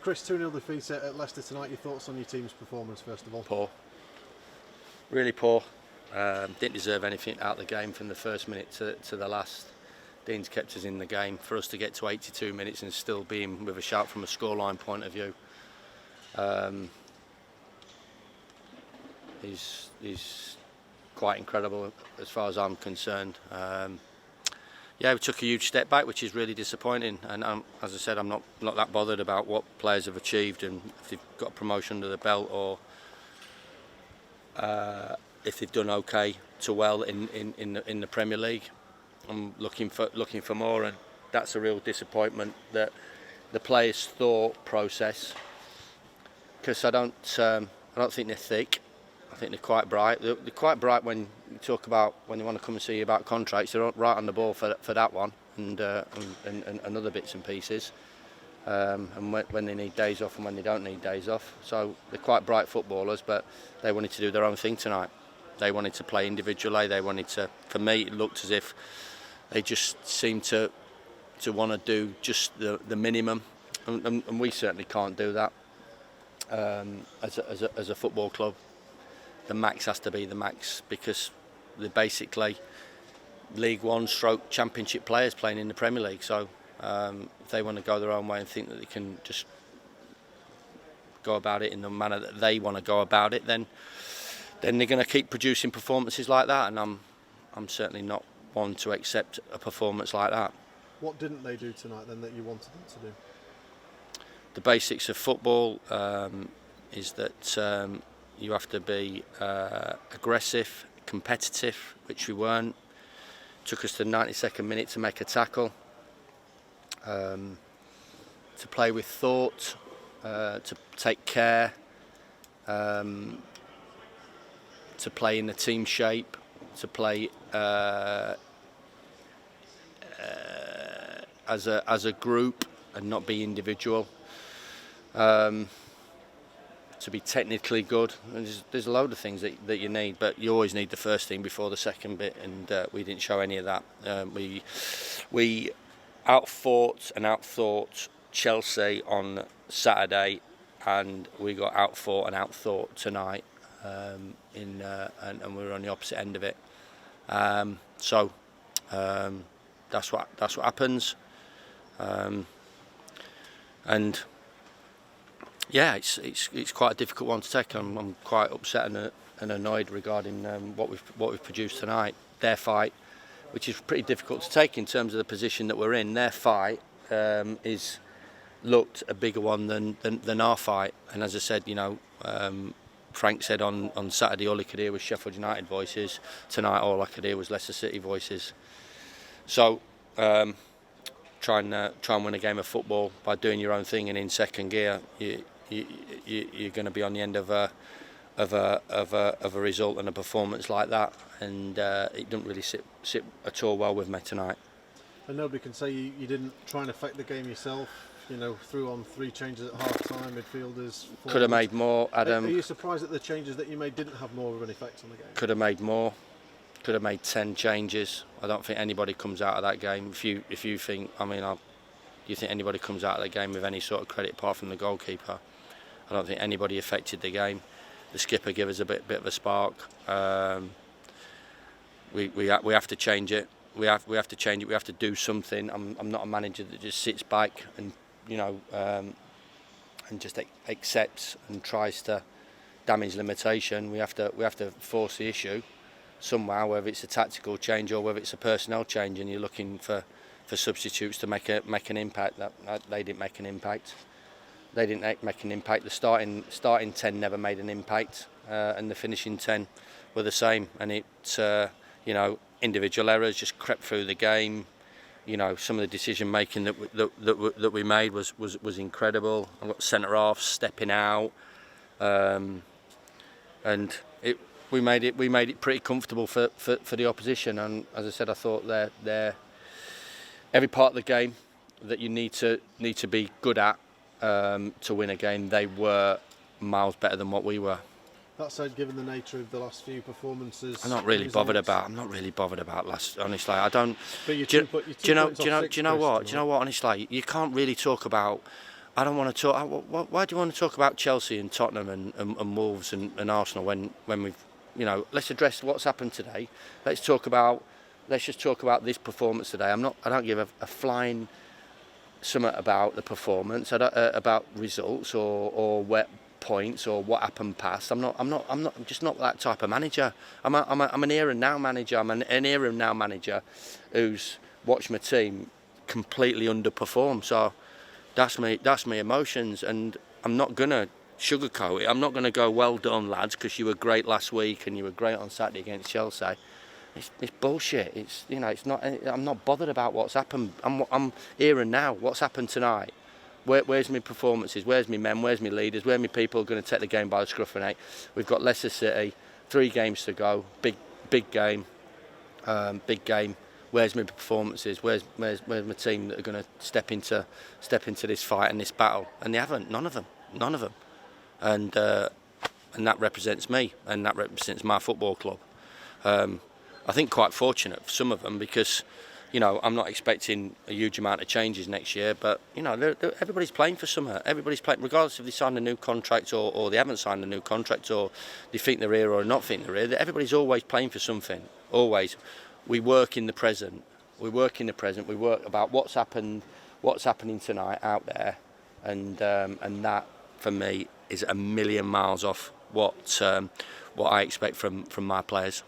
Chris, 2-0 defeat at Leicester tonight. Your thoughts on your team's performance, first of all? Poor. Really poor. Didn't deserve anything out of the game from the first minute to the last. Dean's kept us in the game. For us to get to 82 minutes and still be in with a shout from a scoreline point of view is quite incredible as far as I'm concerned. Yeah, we took a huge step back, which is really disappointing. And as I said, I'm not that bothered about what players have achieved and if they've got a promotion under the belt or if they've done okay to well in the Premier League. I'm looking for more, and that's a real disappointment that the players' thought process. Because I don't think they're thick. I think they're quite bright. They're quite bright when you talk about when they want to come and see you about contracts. They're right on the ball for that one and other bits and pieces. And when they need days off and when they don't need days off. So they're quite bright footballers, but they wanted to do their own thing tonight. They wanted to play individually. They wanted to. For me, it looked as if they just seemed to want to do just the minimum, and we certainly can't do that as a football club. The max has to be the max because they're basically League One / Championship players playing in the Premier League. So if they want to go their own way and think that they can just go about it in the manner that they want to go about it, then they're going to keep producing performances like that. And I'm certainly not one to accept a performance like that. What didn't they do tonight then that you wanted them to do? The basics of football is that you have to be aggressive, competitive, which we weren't. Took us to the 92nd minute to make a tackle, to play with thought, to take care, to play in the team shape, to play as a group and not be individual. To be technically good. There's a load of things that you need, but you always need the first thing before the second bit, and we didn't show any of that. We outfought and outthought Chelsea on Saturday, and we got outfought and outthought tonight, and we were on the opposite end of it. So that's what happens, and. Yeah, it's quite a difficult one to take. I'm quite upset and annoyed regarding what we've produced tonight. Their fight, which is pretty difficult to take in terms of the position that we're in. Their fight is looked a bigger one than our fight. And as I said, Frank said on Saturday all he could hear was Sheffield United voices. Tonight all I could hear was Leicester City voices. So. Try and win a game of football by doing your own thing, and in second gear, you're going to be on the end of a result and a performance like that, and it didn't really sit at all well with me tonight. And nobody can say you didn't try and affect the game yourself. Threw on 3 changes at half time. Midfielders could have made more. Adam, are you surprised that the changes that you made didn't have more of an effect on the game? Could have made more. Could have made 10 changes. I don't think anybody comes out of that game. If you think, do you think anybody comes out of that game with any sort of credit apart from the goalkeeper? I don't think anybody affected the game. The skipper gave us a bit of a spark. We have to change it. We have to change it. We have to do something. I'm not a manager that just sits back and and just accepts and tries to damage limitation. We have to force the issue somehow, whether it's a tactical change or whether it's a personnel change, and you're looking for substitutes to make an impact. That they didn't make an impact. They didn't make an impact. The starting 10 never made an impact, and the finishing 10 were the same. And individual errors just crept through the game. Some of the decision making that we made was incredible. I've got centre half stepping out, and we made it pretty comfortable for the opposition. And as I said, I thought they're every part of the game that you need to be good at to win a game, they were miles better than what we were. That said, given the nature of the last few performances, I'm not really bothered about last. Honestly, I don't. But Do you know what? Honestly, you can't really talk about I don't want to talk. Why do you want to talk about Chelsea and Tottenham and Wolves and Arsenal when we've, let's address what's happened today. Let's just talk about this performance today. I don't give a flying something about the performance, about results or wet points or what happened past. I'm just not that type of manager. I'm an here and now manager. I'm an here and now manager who's watched my team completely underperform. So that's my emotions, and I'm not gonna sugarcoat it. I'm not gonna go, well done lads, because you were great last week and you were great on Saturday against Chelsea. It's bullshit. It's not. I'm not bothered about what's happened. I'm here and now. What's happened tonight? Where's my performances? Where's my men? Where's my leaders? Where are my people going to take the game by the scruff of the neck? We've got Leicester City, 3 games to go. Big game. Big game. Where's my performances? Where's my team that are going to step into this fight and this battle? And they haven't. None of them. And that represents me, and that represents my football club. I think quite fortunate for some of them, because I'm not expecting a huge amount of changes next year, but everybody's playing for something. Everybody's playing, regardless if they signed a new contract or they haven't signed a new contract, or they think they're here or not think they're here. Everybody's always playing for something. Always. We work in the present. We work about what's happened, what's happening tonight out there, and that for me is a million miles off what I expect from my players.